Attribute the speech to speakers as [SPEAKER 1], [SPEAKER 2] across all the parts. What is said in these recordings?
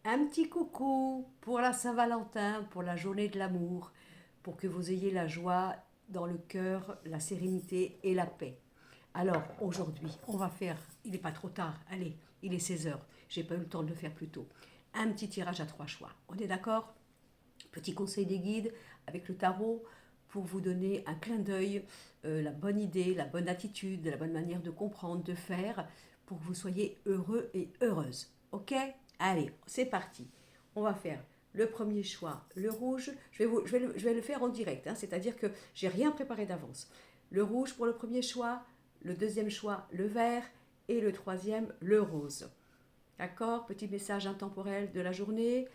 [SPEAKER 1] Un petit coucou pour la Saint-Valentin, pour la journée de l'amour, pour que vous ayez la joie dans le cœur, la sérénité et la paix. Alors aujourd'hui, on va faire, il n'est pas trop tard, allez, il est 16 heures, j'ai pas eu le temps de le faire plus tôt, un petit tirage à trois choix. On est d'accord? Petit conseil des guides avec le tarot pour vous donner un clin d'œil, la bonne idée, la bonne attitude, la bonne manière de comprendre, de faire, pour que vous soyez heureux et heureuse. Ok? Allez, c'est parti. On va faire le premier choix, le rouge. Je vais le faire en direct, hein, c'est-à-dire que j'ai rien préparé d'avance. Le rouge pour le premier choix, le deuxième choix, le vert, et le troisième, le rose. D'accord? Petit message intemporel de la journée.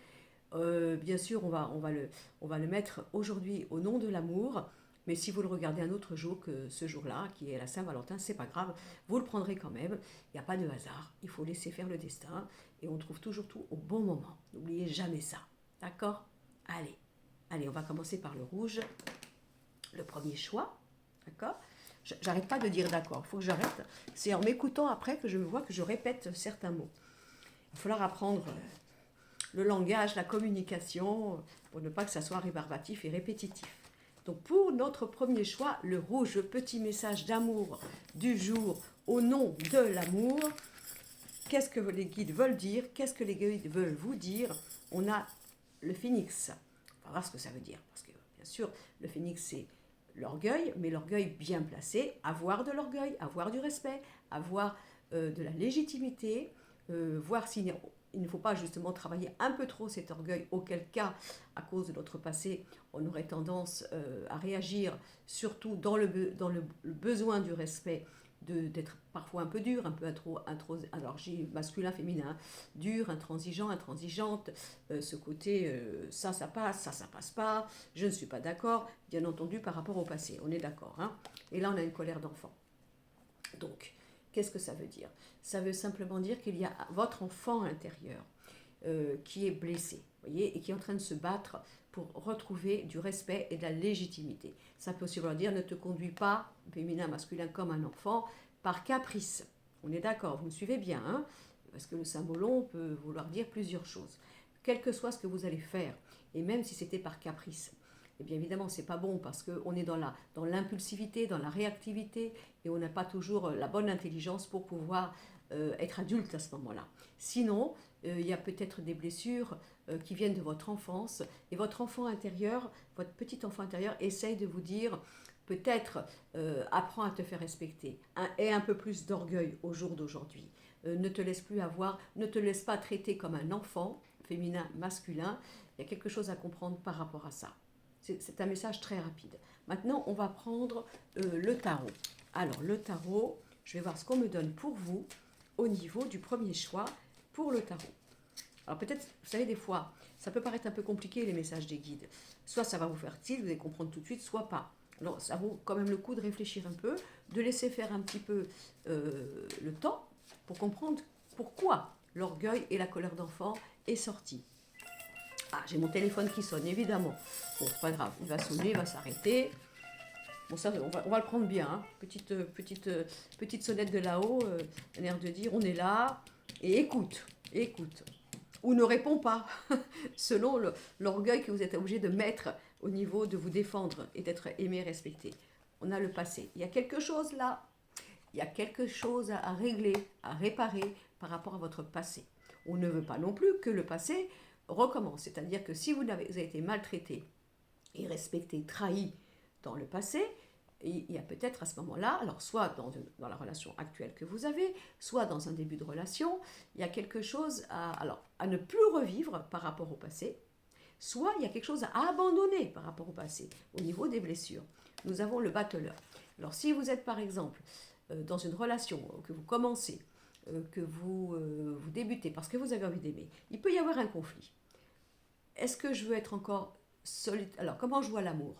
[SPEAKER 1] Bien sûr, on va le mettre aujourd'hui au nom de l'amour. Mais si vous le regardez un autre jour que ce jour-là, qui est la Saint-Valentin, c'est pas grave, vous le prendrez quand même. Il n'y a pas de hasard, il faut laisser faire le destin et on trouve toujours tout au bon moment. N'oubliez jamais ça. D'accord? Allez, allez, on va commencer par le rouge, le premier choix. D'accord? J'arrête pas de dire d'accord, il faut que j'arrête. C'est en m'écoutant après que je me vois que je répète certains mots. Il va falloir apprendre le langage, la communication, pour ne pas que ça soit rébarbatif et répétitif. Donc pour notre premier choix, le rouge, le petit message d'amour du jour au nom de l'amour. Qu'est-ce que les guides veulent dire? Qu'est-ce que les guides veulent vous dire? On a le phénix. On va voir ce que ça veut dire. Parce que bien sûr, le phénix c'est l'orgueil, mais l'orgueil bien placé, avoir de l'orgueil, avoir du respect, avoir de la légitimité, voir s'il ne faut pas justement travailler un peu trop cet orgueil, auquel cas, à cause de notre passé, on aurait tendance à réagir, surtout dans dans le besoin du respect, d'être parfois un peu dur, un peu alors j'ai masculin, féminin, dur, intransigeant, intransigeante, ce côté ça passe, ça passe pas, je ne suis pas d'accord, bien entendu par rapport au passé, on est d'accord, hein. Et là on a une colère d'enfant. Donc, qu'est-ce que ça veut dire? Ça veut simplement dire qu'il y a votre enfant intérieur qui est blessé, voyez, et qui est en train de se battre pour retrouver du respect et de la légitimité. Ça peut aussi vouloir dire ne te conduis pas, féminin, masculin, comme un enfant, par caprice. On est d'accord, vous me suivez bien, hein? Parce que le symbolon peut vouloir dire plusieurs choses. Quel que soit ce que vous allez faire, et même si c'était par caprice, et bien évidemment, c'est pas bon parce qu'on est dans l'impulsivité, dans la réactivité, et on n'a pas toujours la bonne intelligence pour pouvoir être adulte à ce moment-là. Sinon, il y a peut-être des blessures qui viennent de votre enfance, et votre enfant intérieur, votre petit enfant intérieur, essaye de vous dire peut-être apprends à te faire respecter, aie un peu plus d'orgueil au jour d'aujourd'hui. Ne te laisse plus avoir, ne te laisse pas traiter comme un enfant, féminin, masculin. Il y a quelque chose à comprendre par rapport à ça. C'est un message très rapide. Maintenant, on va prendre le tarot. Alors, le tarot, je vais voir ce qu'on me donne pour vous au niveau du premier choix pour le tarot. Alors peut-être, vous savez, des fois, ça peut paraître un peu compliqué les messages des guides. Soit ça va vous faire tilt, vous allez comprendre tout de suite, soit pas. Alors ça vaut quand même le coup de réfléchir un peu, de laisser faire un petit peu le temps pour comprendre pourquoi l'orgueil et la colère d'enfant est sorti. Ah, j'ai mon téléphone qui sonne, évidemment. Bon, c'est pas grave, il va sonner, il va s'arrêter. Bon, ça, on va le prendre bien. Hein. Petite sonnette de là-haut, un air de dire on est là, et écoute, écoute. Ou ne réponds pas, selon l'orgueil que vous êtes obligé de mettre au niveau de vous défendre et d'être aimé, respecté. On a le passé. Il y a quelque chose là, il y a quelque chose à régler, à réparer par rapport à votre passé. On ne veut pas non plus que le passé recommence. C'est-à-dire que si vous avez été maltraité, irrespecté, trahi dans le passé, il y a peut-être à ce moment-là, alors soit dans la relation actuelle que vous avez, soit dans un début de relation, il y a quelque chose à ne plus revivre par rapport au passé, soit il y a quelque chose à abandonner par rapport au passé, au niveau des blessures. Nous avons le battleur. Alors si vous êtes par exemple dans une relation que vous commencez, que vous débutez parce que vous avez envie d'aimer, il peut y avoir un conflit. Est-ce que je veux être encore solide? Alors comment je vois l'amour?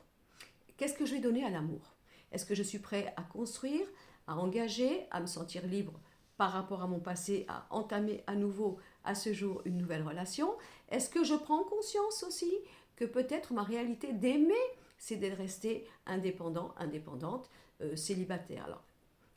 [SPEAKER 1] Qu'est-ce que je vais donner à l'amour? Est-ce que je suis prêt à construire, à engager, à me sentir libre par rapport à mon passé, à entamer à nouveau, à ce jour, une nouvelle relation? Est-ce que je prends conscience aussi que peut-être ma réalité d'aimer, c'est d'être resté indépendant, indépendante, célibataire? Alors,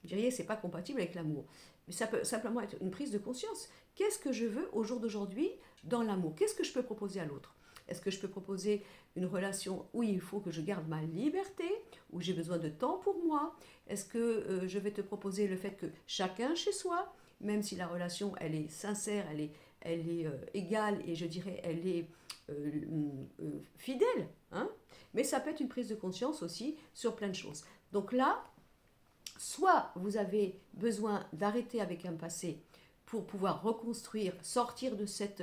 [SPEAKER 1] vous diriez, c'est pas compatible avec l'amour. Mais ça peut simplement être une prise de conscience. Qu'est-ce que je veux au jour d'aujourd'hui dans l'amour? Qu'est-ce que je peux proposer à l'autre? Est-ce que je peux proposer une relation où il faut que je garde ma liberté, où j'ai besoin de temps pour moi? Est-ce que je vais te proposer le fait que chacun chez soi, même si la relation elle est sincère, elle est égale et je dirais elle est fidèle, hein, mais ça peut être une prise de conscience aussi sur plein de choses. Donc là, soit vous avez besoin d'arrêter avec un passé pour pouvoir reconstruire, sortir de cette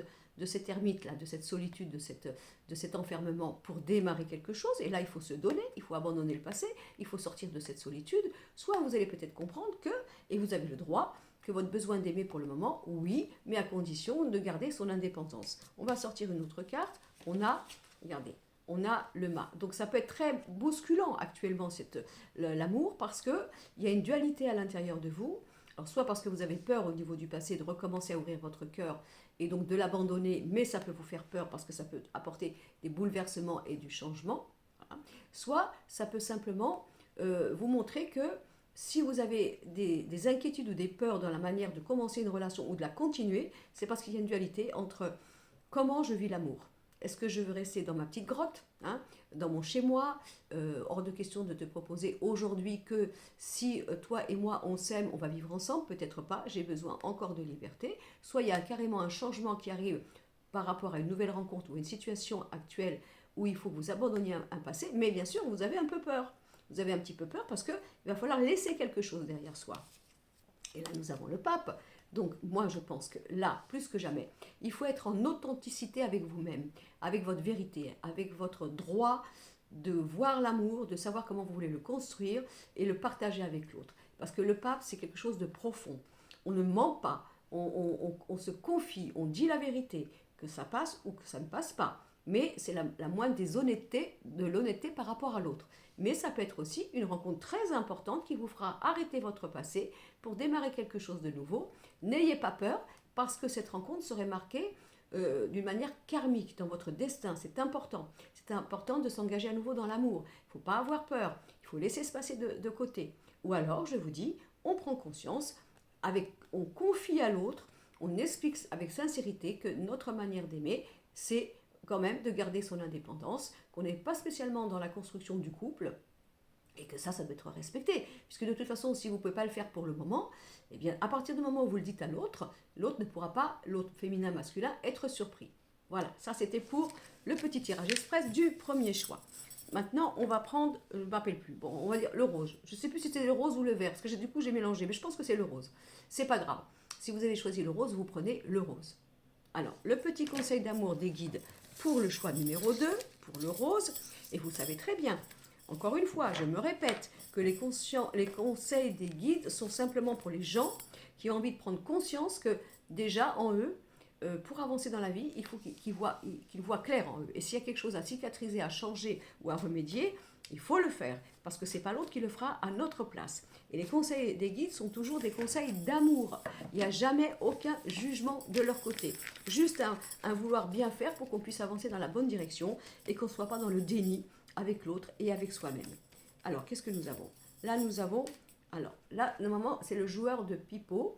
[SPEAKER 1] ermite-là, de cette solitude, de cet enfermement pour démarrer quelque chose. Et là, il faut se donner, il faut abandonner le passé, il faut sortir de cette solitude. Soit vous allez peut-être comprendre que, et vous avez le droit, que votre besoin d'aimer pour le moment, oui, mais à condition de garder son indépendance. On va sortir une autre carte. On a, regardez, on a le mât. Donc ça peut être très bousculant actuellement l'amour parce qu'il y a une dualité à l'intérieur de vous. Alors soit parce que vous avez peur au niveau du passé de recommencer à ouvrir votre cœur et donc de l'abandonner, mais ça peut vous faire peur parce que ça peut apporter des bouleversements et du changement. Voilà. Soit ça peut simplement vous montrer que si vous avez des inquiétudes ou des peurs dans la manière de commencer une relation ou de la continuer, c'est parce qu'il y a une dualité entre comment je vis l'amour. Est-ce que je veux rester dans ma petite grotte, hein, dans mon chez-moi, hors de question de te proposer aujourd'hui que si toi et moi on s'aime, on va vivre ensemble, peut-être pas, j'ai besoin encore de liberté. Soit il y a carrément un changement qui arrive par rapport à une nouvelle rencontre ou une situation actuelle où il faut que vous abandonniez un passé, mais bien sûr vous avez un peu peur. Vous avez un petit peu peur parce qu'il va falloir laisser quelque chose derrière soi. Et là nous avons le pape. Donc moi je pense que là, plus que jamais, il faut être en authenticité avec vous-même, avec votre vérité, avec votre droit de voir l'amour, de savoir comment vous voulez le construire et le partager avec l'autre. Parce que le pape, c'est quelque chose de profond. On ne ment pas, on se confie, on dit la vérité, que ça passe ou que ça ne passe pas. Mais c'est la moindre des honnêtetés, de l'honnêteté par rapport à l'autre. Mais ça peut être aussi une rencontre très importante qui vous fera arrêter votre passé pour démarrer quelque chose de nouveau. N'ayez pas peur parce que cette rencontre serait marquée d'une manière karmique dans votre destin. C'est important. C'est important de s'engager à nouveau dans l'amour. Il ne faut pas avoir peur. Il faut laisser se passer de côté. Ou alors, je vous dis, on prend conscience, on confie à l'autre, on explique avec sincérité que notre manière d'aimer, c'est quand même de garder son indépendance, qu'on n'est pas spécialement dans la construction du couple, et que ça doit être respecté. Puisque de toute façon, si vous ne pouvez pas le faire pour le moment, eh bien, à partir du moment où vous le dites à l'autre, l'autre ne pourra pas, l'autre féminin, masculin, être surpris. Voilà, ça c'était pour le petit tirage express du premier choix. Maintenant, on va prendre, je ne me rappelle plus, bon, on va dire le rose. Je ne sais plus si c'était le rose ou le vert, parce que du coup j'ai mélangé, mais je pense que c'est le rose. C'est pas grave. Si vous avez choisi le rose, vous prenez le rose. Alors, le petit conseil d'amour des guides pour le choix numéro 2, pour le rose, et vous savez très bien, encore une fois, je me répète, que les conseils des guides sont simplement pour les gens qui ont envie de prendre conscience que déjà en eux, pour avancer dans la vie, il faut qu'ils voient clair en eux. Et s'il y a quelque chose à cicatriser, à changer ou à remédier, il faut le faire, parce que ce n'est pas l'autre qui le fera à notre place. Et les conseils des guides sont toujours des conseils d'amour. Il n'y a jamais aucun jugement de leur côté. Juste un vouloir bien faire pour qu'on puisse avancer dans la bonne direction et qu'on ne soit pas dans le déni avec l'autre et avec soi-même. Alors, qu'est-ce que nous avons? Là, nous avons... Alors, là, normalement, c'est le joueur de pipeau.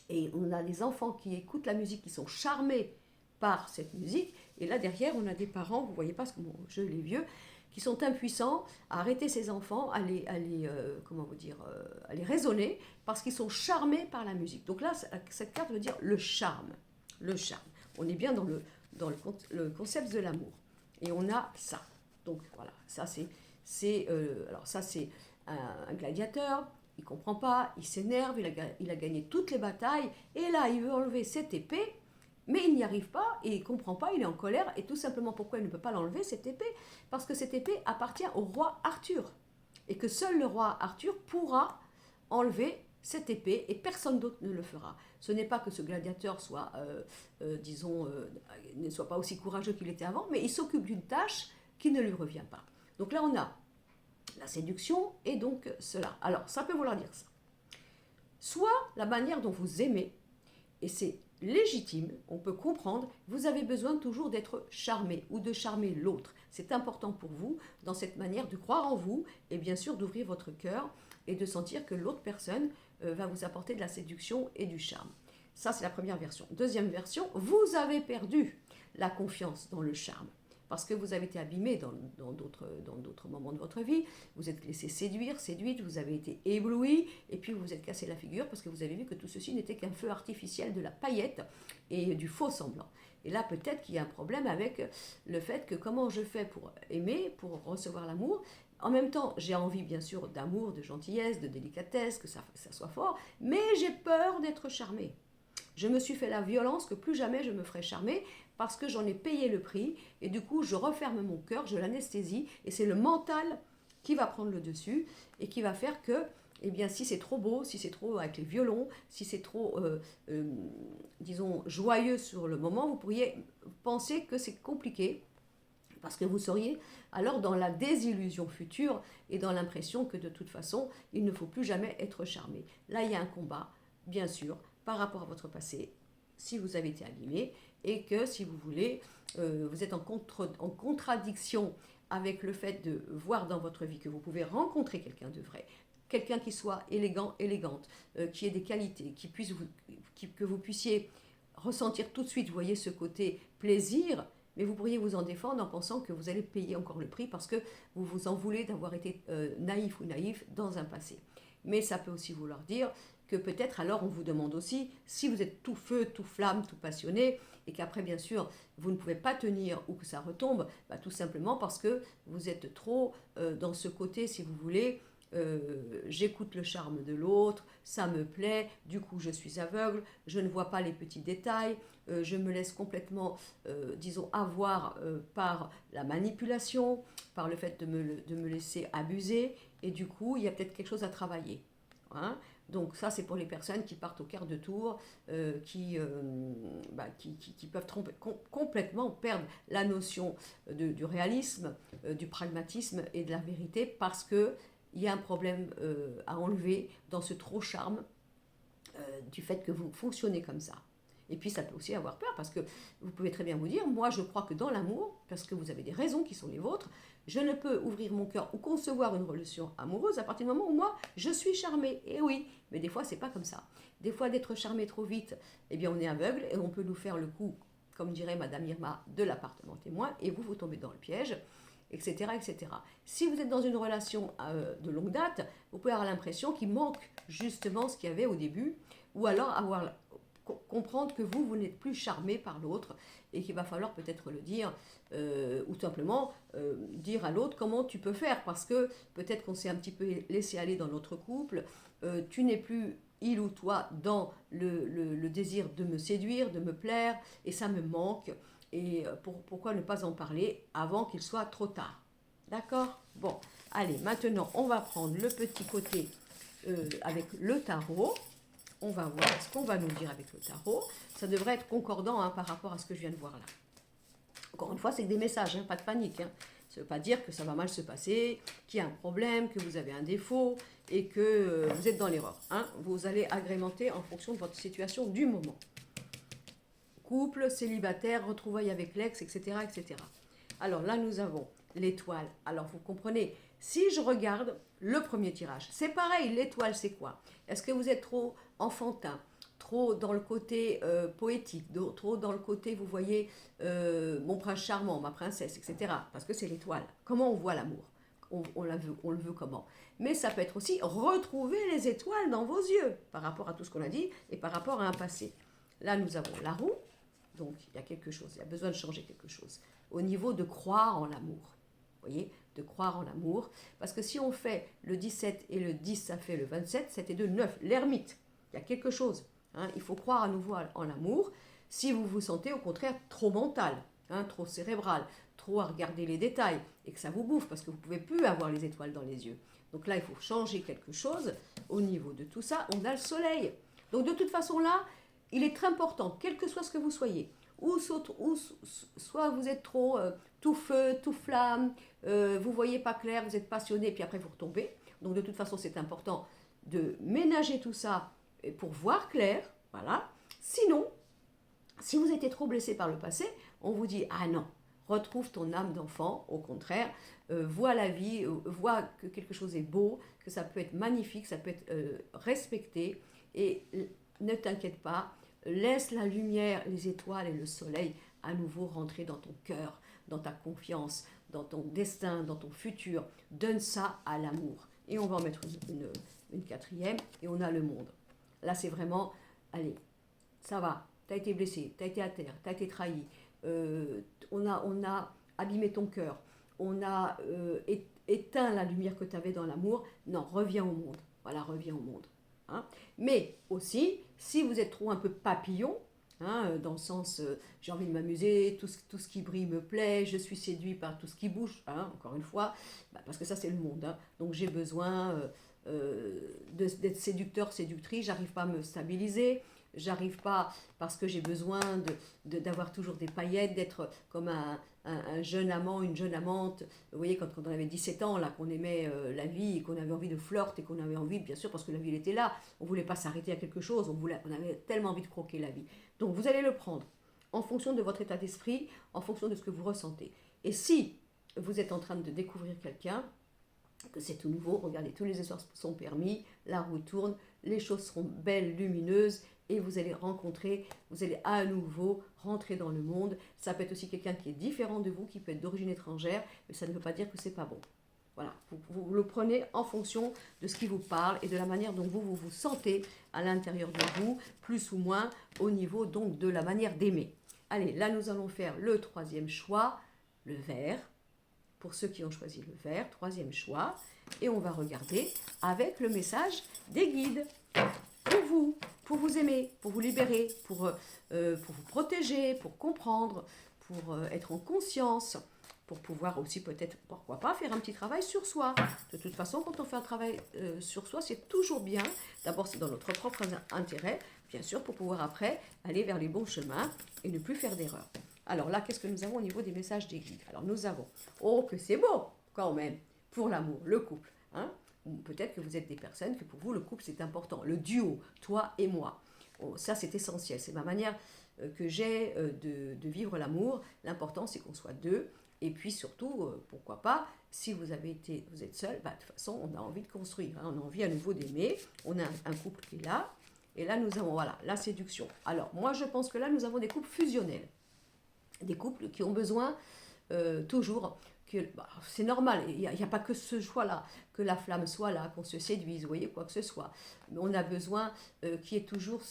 [SPEAKER 1] Et on a des enfants qui écoutent la musique, qui sont charmés par cette musique. Et là, derrière, on a des parents, vous ne voyez pas, parce que bon, je les vieux, qui sont impuissants à arrêter ces enfants, à les raisonner, parce qu'ils sont charmés par la musique. Donc là, cette carte veut dire le charme. Le charme. On est bien dans le concept de l'amour. Et on a ça. Donc voilà, ça c'est un gladiateur. Il ne comprend pas, il s'énerve, il a gagné toutes les batailles, et là, il veut enlever cette épée, mais il n'y arrive pas, et il ne comprend pas, il est en colère, et tout simplement pourquoi il ne peut pas l'enlever, cette épée? Parce que cette épée appartient au roi Arthur, et que seul le roi Arthur pourra enlever cette épée, et personne d'autre ne le fera. Ce n'est pas que ce gladiateur soit, ne soit pas aussi courageux qu'il était avant, mais il s'occupe d'une tâche qui ne lui revient pas. Donc là, on a la séduction et donc cela. Alors, ça peut vouloir dire ça. Soit la manière dont vous aimez, et c'est légitime, on peut comprendre, vous avez besoin toujours d'être charmé ou de charmer l'autre. C'est important pour vous dans cette manière de croire en vous et bien sûr d'ouvrir votre cœur et de sentir que l'autre personne va vous apporter de la séduction et du charme. Ça, c'est la première version. Deuxième version, vous avez perdu la confiance dans le charme. Parce que vous avez été abîmé dans d'autres moments de votre vie, vous êtes laissé séduire, séduite, vous avez été ébloui, et puis vous vous êtes cassé la figure parce que vous avez vu que tout ceci n'était qu'un feu artificiel, de la paillette et du faux semblant. Et là, peut-être qu'il y a un problème avec le fait que comment je fais pour aimer, pour recevoir l'amour. En même temps, j'ai envie bien sûr d'amour, de gentillesse, de délicatesse, que ça soit fort, mais j'ai peur d'être charmée. Je me suis fait la violence que plus jamais je me ferai charmer parce que j'en ai payé le prix et du coup je referme mon cœur, je l'anesthésie et c'est le mental qui va prendre le dessus et qui va faire que, eh bien, si c'est trop beau, si c'est trop avec les violons, si c'est trop, disons, joyeux sur le moment, vous pourriez penser que c'est compliqué parce que vous seriez alors dans la désillusion future et dans l'impression que de toute façon, il ne faut plus jamais être charmé. Là, il y a un combat, bien sûr, par rapport à votre passé, si vous avez été abîmé, et que si vous voulez, vous êtes en contradiction avec le fait de voir dans votre vie que vous pouvez rencontrer quelqu'un de vrai, quelqu'un qui soit élégant, élégante, qui ait des qualités, que vous puissiez ressentir tout de suite, vous voyez, ce côté plaisir, mais vous pourriez vous en défendre en pensant que vous allez payer encore le prix parce que vous vous en voulez d'avoir été naïf ou naïf dans un passé. Mais ça peut aussi vouloir dire que peut-être alors on vous demande aussi si vous êtes tout feu, tout flamme, tout passionné et qu'après bien sûr vous ne pouvez pas tenir ou que ça retombe, bah, tout simplement parce que vous êtes trop dans ce côté, si vous voulez, j'écoute le charme de l'autre, ça me plaît, du coup je suis aveugle, je ne vois pas les petits détails, je me laisse complètement, disons, avoir par la manipulation, par le fait de me laisser abuser, et du coup il y a peut-être quelque chose à travailler. Hein. Donc ça c'est pour les personnes qui partent au quart de tour, qui peuvent complètement perdre la notion du réalisme, du pragmatisme et de la vérité parce que il y a un problème à enlever dans ce trop charme du fait que vous fonctionnez comme ça. Et puis ça peut aussi avoir peur parce que vous pouvez très bien vous dire, moi je crois que dans l'amour, parce que vous avez des raisons qui sont les vôtres, je ne peux ouvrir mon cœur ou concevoir une relation amoureuse à partir du moment où moi je suis charmée. Et oui, mais des fois c'est pas comme ça. Des fois d'être charmé trop vite, eh bien on est aveugle et on peut nous faire le coup, comme dirait Madame Irma, de l'appartement témoin et vous tombez dans le piège. Etc., etc. Si vous êtes dans une relation de longue date, vous pouvez avoir l'impression qu'il manque justement ce qu'il y avait au début, ou alors comprendre que vous n'êtes plus charmé par l'autre et qu'il va falloir peut-être le dire, ou simplement dire à l'autre comment tu peux faire, parce que peut-être qu'on s'est un petit peu laissé aller dans notre couple, tu n'es plus il ou toi dans le désir de me séduire, de me plaire, et ça me manque. Et pourquoi ne pas en parler avant qu'il soit trop tard? D'accord? Bon, allez, maintenant, on va prendre le petit côté avec le tarot. On va voir ce qu'on va nous dire avec le tarot. Ça devrait être concordant par rapport à ce que je viens de voir là. Encore une fois, c'est des messages, pas de panique. Ça ne veut pas dire que ça va mal se passer, qu'il y a un problème, que vous avez un défaut et que vous êtes dans l'erreur. Vous allez agrémenter en fonction de votre situation du moment. Couple, célibataire, retrouvailles avec l'ex, etc., etc. Alors là, nous avons l'étoile. Alors vous comprenez, si je regarde le premier tirage, c'est pareil, l'étoile c'est quoi? Est-ce que vous êtes trop enfantin, trop dans le côté poétique, trop dans le côté, vous voyez, mon prince charmant, ma princesse, etc. Parce que c'est l'étoile. Comment on voit l'amour? On le veut comment? Mais ça peut être aussi retrouver les étoiles dans vos yeux, par rapport à tout ce qu'on a dit, et par rapport à un passé. Là, nous avons la roue. Donc, il y a quelque chose, il y a besoin de changer quelque chose. Au niveau de croire en l'amour. Vous voyez, de croire en l'amour. Parce que si on fait le 17 et le 10, ça fait le 27, 7 et 2, 9. L'ermite, il y a quelque chose. Il faut croire à nouveau en l'amour. Si vous vous sentez au contraire trop mental, trop cérébral, trop à regarder les détails, et que ça vous bouffe, parce que vous ne pouvez plus avoir les étoiles dans les yeux. Donc là, il faut changer quelque chose. Au niveau de tout ça, on a le soleil. Donc de toute façon là, il est très important, quel que soit ce que vous soyez, ou soit vous êtes trop tout feu, tout flamme, vous voyez pas clair, vous êtes passionné, puis après vous retombez. Donc de toute façon, c'est important de ménager tout ça pour voir clair, voilà. Sinon, si vous étiez trop blessé par le passé, on vous dit, ah non, retrouve ton âme d'enfant, au contraire, vois la vie, vois que quelque chose est beau, que ça peut être magnifique, ça peut être respecté, et ne t'inquiète pas, laisse la lumière, les étoiles et le soleil à nouveau rentrer dans ton cœur, dans ta confiance, dans ton destin, dans ton futur. Donne ça à l'amour. Et on va en mettre une quatrième, et on a le monde. Là, c'est vraiment, allez, ça va, tu as été blessé, tu as été à terre, tu as été trahi, on a abîmé ton cœur, on a éteint la lumière que tu avais dans l'amour. Non, reviens au monde. Voilà, reviens au monde. Hein. Mais aussi, si vous êtes trop un peu papillon, hein, dans le sens j'ai envie de m'amuser, tout ce qui brille me plaît, je suis séduit par tout ce qui bouge, hein, encore une fois, parce que ça c'est le monde. Hein. Donc j'ai besoin d'être séducteur, séductrice, j'arrive pas à me stabiliser. J'arrive pas parce que j'ai besoin d'avoir toujours des paillettes, d'être comme un jeune amant, une jeune amante. Vous voyez, quand on avait 17 ans, là, qu'on aimait la vie, et qu'on avait envie de flirt, et qu'on avait envie, bien sûr, parce que la vie elle était là, on voulait pas s'arrêter à quelque chose, on avait tellement envie de croquer la vie. Donc vous allez le prendre en fonction de votre état d'esprit, en fonction de ce que vous ressentez. Et si vous êtes en train de découvrir quelqu'un, que c'est tout nouveau, regardez, tous les efforts sont permis, la roue tourne, les choses seront belles, lumineuses, et vous allez rencontrer, vous allez à nouveau rentrer dans le monde. Ça peut être aussi quelqu'un qui est différent de vous, qui peut être d'origine étrangère, mais ça ne veut pas dire que c'est pas bon. Voilà, vous le prenez en fonction de ce qui vous parle et de la manière dont vous vous sentez à l'intérieur de vous, plus ou moins au niveau donc de la manière d'aimer. Allez, là nous allons faire le troisième choix, le vert. Pour ceux qui ont choisi le vert, troisième choix. Et on va regarder avec le message des guides. Pour vous aimer, pour vous libérer, pour vous protéger, pour comprendre, pour être en conscience, pour pouvoir aussi peut-être, pourquoi pas, faire un petit travail sur soi. De toute façon, quand on fait un travail sur soi, c'est toujours bien. D'abord, c'est dans notre propre intérêt, bien sûr, pour pouvoir après aller vers les bons chemins et ne plus faire d'erreurs. Alors là, qu'est-ce que nous avons au niveau des messages des guides? Alors nous avons, oh que c'est beau quand même, pour l'amour, le couple. Hein, peut-être que vous êtes des personnes que pour vous le couple c'est important, le duo, toi et moi. Oh, ça c'est essentiel, c'est ma manière que j'ai de vivre l'amour. L'important c'est qu'on soit deux. Et puis surtout, pourquoi pas, si vous êtes seul, de toute façon on a envie de construire, hein, on a envie à nouveau d'aimer, on a un couple qui est là. Et là nous avons voilà, la séduction. Alors moi je pense que là nous avons des couples fusionnels. Des couples qui ont besoin toujours, c'est normal, il n'y a pas que ce choix-là, que la flamme soit là, qu'on se séduise, vous voyez, quoi que ce soit. Mais on a besoin qu'il y ait toujours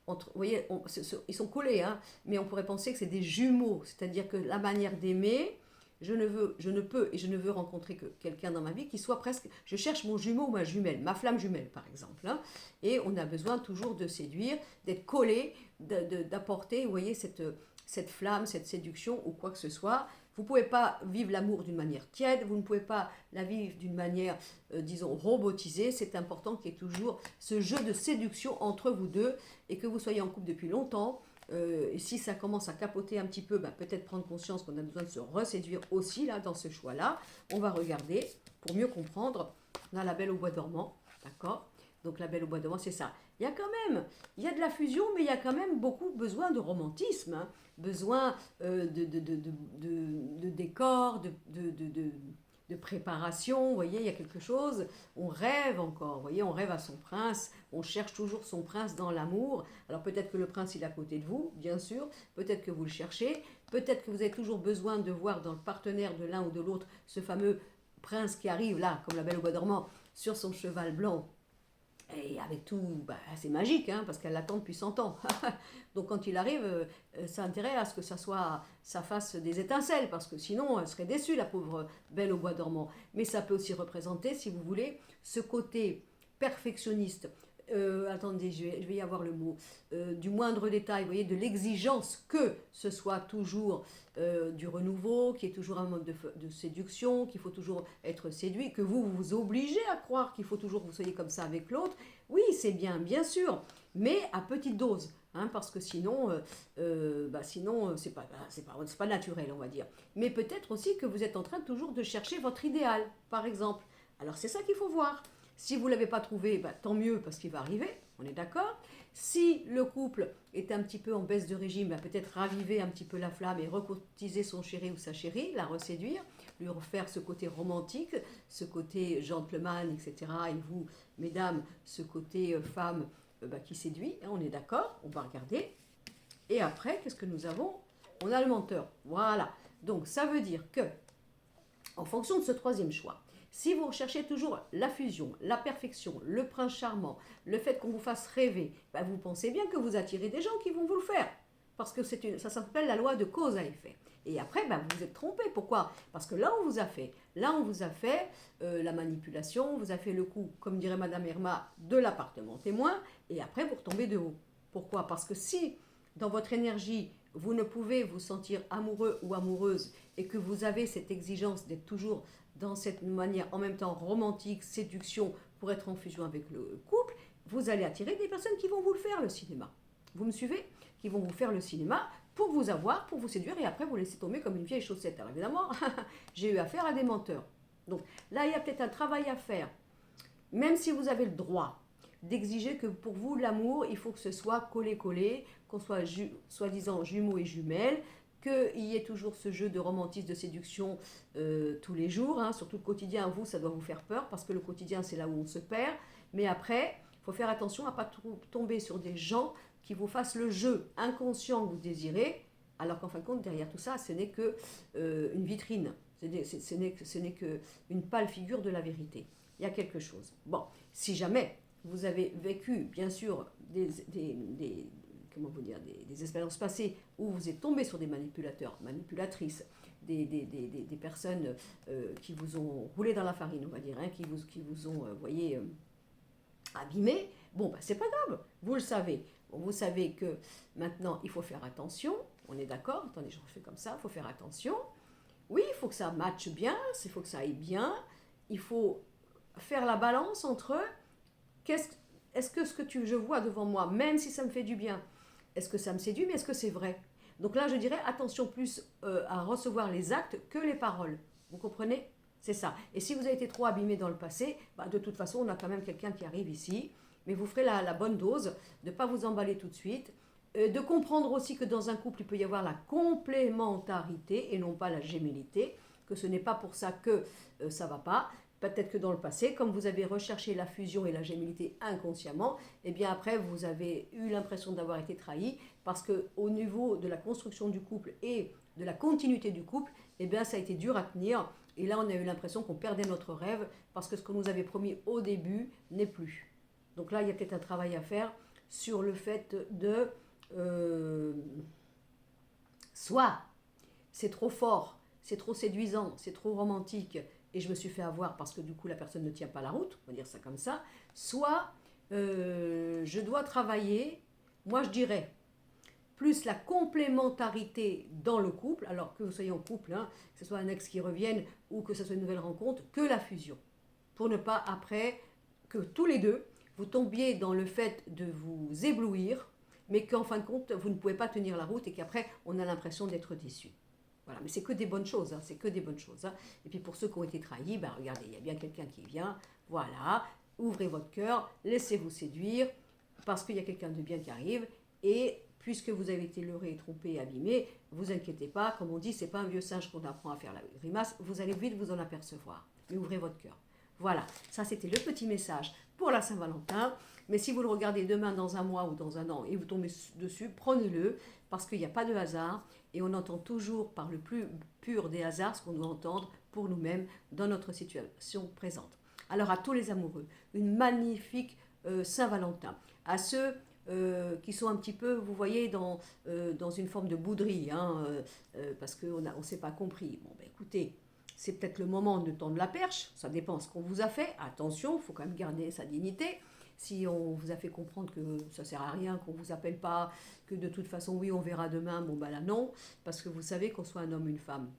[SPEAKER 1] vous voyez, ils sont collés, hein, mais on pourrait penser que c'est des jumeaux, c'est-à-dire que la manière d'aimer, je ne peux et je ne veux rencontrer que quelqu'un dans ma vie qui soit presque, je cherche mon jumeau ou ma jumelle, ma flamme jumelle par exemple, hein, et on a besoin toujours de séduire, d'être collé, d'apporter, vous voyez, cette flamme, cette séduction ou quoi que ce soit. Vous ne pouvez pas vivre l'amour d'une manière tiède, vous ne pouvez pas la vivre d'une manière, disons, robotisée. C'est important qu'il y ait toujours ce jeu de séduction entre vous deux et que vous soyez en couple depuis longtemps. Et si ça commence à capoter un petit peu, peut-être prendre conscience qu'on a besoin de se reséduire aussi là, dans ce choix-là. On va regarder pour mieux comprendre. On a la Belle au bois dormant, d'accord? Donc la Belle au bois dormant, c'est ça. Il y a de la fusion, mais il y a quand même beaucoup besoin de romantisme, hein, besoin de décor, de préparation, vous voyez, il y a quelque chose, on rêve encore, vous voyez, on rêve à son prince, on cherche toujours son prince dans l'amour. Alors peut-être que le prince il est à côté de vous, bien sûr, peut-être que vous le cherchez, peut-être que vous avez toujours besoin de voir dans le partenaire de l'un ou de l'autre ce fameux prince qui arrive là, comme la Belle au bois dormant, sur son cheval blanc. Et avec tout, c'est magique, hein, parce qu'elle l'attend depuis 100 ans. Donc quand il arrive, ça a intérêt à ce que ça fasse des étincelles, parce que sinon, elle serait déçue, la pauvre Belle au bois dormant. Mais ça peut aussi représenter, si vous voulez, ce côté perfectionniste. Attendez, je vais y avoir le mot. Du moindre détail, vous voyez, de l'exigence que ce soit toujours du renouveau, qu'il y ait toujours un mode de séduction, qu'il faut toujours être séduit, que vous vous obligez à croire qu'il faut toujours que vous soyez comme ça avec l'autre. Oui, c'est bien sûr, mais à petite dose. Hein, parce que sinon, c'est pas naturel, on va dire. Mais peut-être aussi que vous êtes en train toujours de chercher votre idéal, par exemple. Alors c'est ça qu'il faut voir. Si vous ne l'avez pas trouvé, tant mieux parce qu'il va arriver. On est d'accord? Si le couple est un petit peu en baisse de régime, bah, peut-être raviver un petit peu la flamme et recourtiser son chéri ou sa chérie, la reséduire, lui refaire ce côté romantique, ce côté gentleman, etc. Et vous, mesdames, ce côté femme bah, qui séduit, hein, on est d'accord? On va regarder. Et après, qu'est-ce que nous avons? On a le menteur. Voilà. Donc, ça veut dire que, en fonction de ce troisième choix, si vous recherchez toujours la fusion, la perfection, le prince charmant, le fait qu'on vous fasse rêver, ben vous pensez bien que vous attirez des gens qui vont vous le faire. Parce que ça s'appelle la loi de cause à effet. Et après, ben vous vous êtes trompé. Pourquoi? Parce que là, on vous a fait, la manipulation, on vous a fait le coup, comme dirait Madame Irma, de l'appartement témoin, et après, vous retombez de haut. Pourquoi? Parce que si, dans votre énergie, vous ne pouvez vous sentir amoureux ou amoureuse et que vous avez cette exigence d'être toujours dans cette manière en même temps romantique, séduction, pour être en fusion avec le couple, vous allez attirer des personnes qui vont vous le faire, le cinéma. Vous me suivez? Qui vont vous faire le cinéma pour vous avoir, pour vous séduire et après vous laisser tomber comme une vieille chaussette. Alors évidemment, j'ai eu affaire à des menteurs. Donc là, il y a peut-être un travail à faire. Même si vous avez le droit d'exiger que pour vous, l'amour, il faut que ce soit collé-collé, qu'on soit soi-disant jumeaux et jumelles, qu'il y ait toujours ce jeu de romantisme, de séduction tous les jours. Hein. Surtout le quotidien, vous, ça doit vous faire peur, parce que le quotidien, c'est là où on se perd. Mais après, il faut faire attention à ne pas tomber sur des gens qui vous fassent le jeu inconscient que vous désirez, alors qu'en fin de compte, derrière tout ça, ce n'est que une vitrine. Ce n'est qu'une pâle figure de la vérité. Il y a quelque chose. Bon, si jamais vous avez vécu, bien sûr, des expériences passées où vous êtes tombé sur des manipulateurs, manipulatrices, des personnes qui vous ont roulé dans la farine, on va dire, hein, qui vous ont, abîmé, bon, bah, c'est pas grave, vous le savez. Bon, vous savez que maintenant, il faut faire attention, on est d'accord, attendez, je refais comme ça, il faut faire attention. Oui, il faut que ça matche bien, il faut que ça aille bien, il faut faire la balance entre est-ce que ce que je vois devant moi, même si ça me fait du bien, est-ce que ça me séduit, mais est-ce que c'est vrai? Donc là, je dirais attention plus à recevoir les actes que les paroles. Vous comprenez? C'est ça. Et si vous avez été trop abîmé dans le passé, bah, de toute façon, on a quand même quelqu'un qui arrive ici. Mais vous ferez la bonne dose, de ne pas vous emballer tout de suite. De comprendre aussi que dans un couple, il peut y avoir la complémentarité et non pas la gémellité. Que ce n'est pas pour ça que ça ne va pas. Peut-être que dans le passé, comme vous avez recherché la fusion et la gémellité inconsciemment, et bien après vous avez eu l'impression d'avoir été trahi parce que au niveau de la construction du couple et de la continuité du couple, et bien ça a été dur à tenir. Et là, on a eu l'impression qu'on perdait notre rêve parce que ce qu'on nous avait promis au début n'est plus. Donc là, il y a peut-être un travail à faire sur le fait de soit c'est trop fort, c'est trop séduisant, c'est trop romantique, et je me suis fait avoir parce que du coup la personne ne tient pas la route, on va dire ça comme ça, soit je dois travailler, moi je dirais, plus la complémentarité dans le couple, alors que vous soyez en couple, hein, que ce soit un ex qui revienne ou que ce soit une nouvelle rencontre, que la fusion. Pour ne pas après que tous les deux, vous tombiez dans le fait de vous éblouir, mais qu'en fin de compte, vous ne pouvez pas tenir la route et qu'après, on a l'impression d'être déçu. Voilà, mais c'est que des bonnes choses, hein, c'est que des bonnes choses. Hein. Et puis pour ceux qui ont été trahis, ben regardez, il y a bien quelqu'un qui vient, voilà, ouvrez votre cœur, laissez-vous séduire, parce qu'il y a quelqu'un de bien qui arrive, et puisque vous avez été leurré, trompé, abîmé, vous inquiétez pas, comme on dit, c'est pas un vieux singe qu'on apprend à faire la grimace, vous allez vite vous en apercevoir, mais ouvrez votre cœur. Voilà, ça c'était le petit message pour la Saint-Valentin, mais si vous le regardez demain, dans un mois ou dans un an, et vous tombez dessus, prenez-le, parce qu'il n'y a pas de hasard, et on entend toujours par le plus pur des hasards ce qu'on doit entendre pour nous-mêmes dans notre situation présente. Alors à tous les amoureux, une magnifique Saint-Valentin. À ceux qui sont un petit peu, vous voyez, dans une forme de bouderie, hein, parce qu'on ne s'est pas compris. Bon, ben écoutez, c'est peut-être le moment de tendre la perche, ça dépend de ce qu'on vous a fait. Attention, il faut quand même garder sa dignité. Si on vous a fait comprendre que ça ne sert à rien, qu'on ne vous appelle pas, que de toute façon, oui, on verra demain, bon, ben là, non, parce que vous savez qu'on soit un homme ou une femme.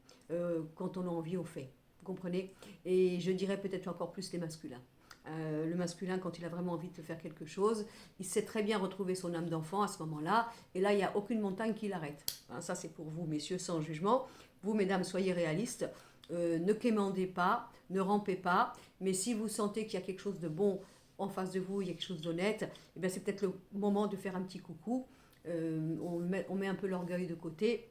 [SPEAKER 1] Quand on a envie, on fait. Vous comprenez? Et je dirais peut-être encore plus les masculins. Le masculin, quand il a vraiment envie de faire quelque chose, il sait très bien retrouver son âme d'enfant à ce moment-là. Et là, il n'y a aucune montagne qui l'arrête. Hein, ça, c'est pour vous, messieurs, sans jugement. Vous, mesdames, soyez réalistes. Ne quémandez pas, ne rampez pas. Mais si vous sentez qu'il y a quelque chose de bon en face de vous, il y a quelque chose d'honnête, eh bien c'est peut-être le moment de faire un petit coucou. On met un peu l'orgueil de côté.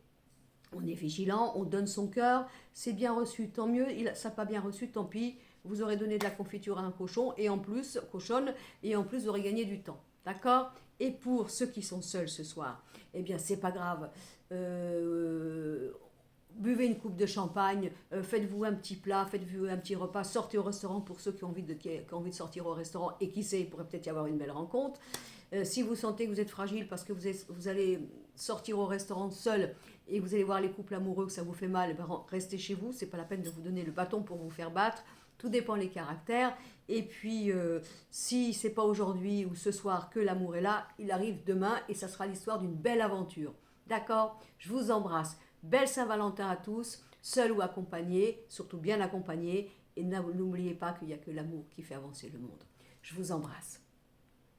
[SPEAKER 1] On est vigilant, on donne son cœur. C'est bien reçu, tant mieux. Ça n'a pas bien reçu, tant pis. Vous aurez donné de la confiture à un cochon et en plus, cochonne, et en plus vous aurez gagné du temps. D'accord? Et pour ceux qui sont seuls ce soir, eh bien c'est pas grave. Buvez une coupe de champagne, faites-vous un petit plat, faites-vous un petit repas, sortez au restaurant pour ceux qui ont envie de sortir au restaurant et qui sait, il pourrait peut-être y avoir une belle rencontre. Si vous sentez que vous êtes fragile parce que vous allez sortir au restaurant seul et que vous allez voir les couples amoureux que ça vous fait mal, ben restez chez vous, c'est pas la peine de vous donner le bâton pour vous faire battre. Tout dépend des caractères. Et puis, si c'est pas aujourd'hui ou ce soir que l'amour est là, il arrive demain et ça sera l'histoire d'une belle aventure. D'accord? Je vous embrasse. Belle Saint-Valentin à tous, seul ou accompagné, surtout bien accompagné. Et n'oubliez pas qu'il n'y a que l'amour qui fait avancer le monde. Je vous embrasse.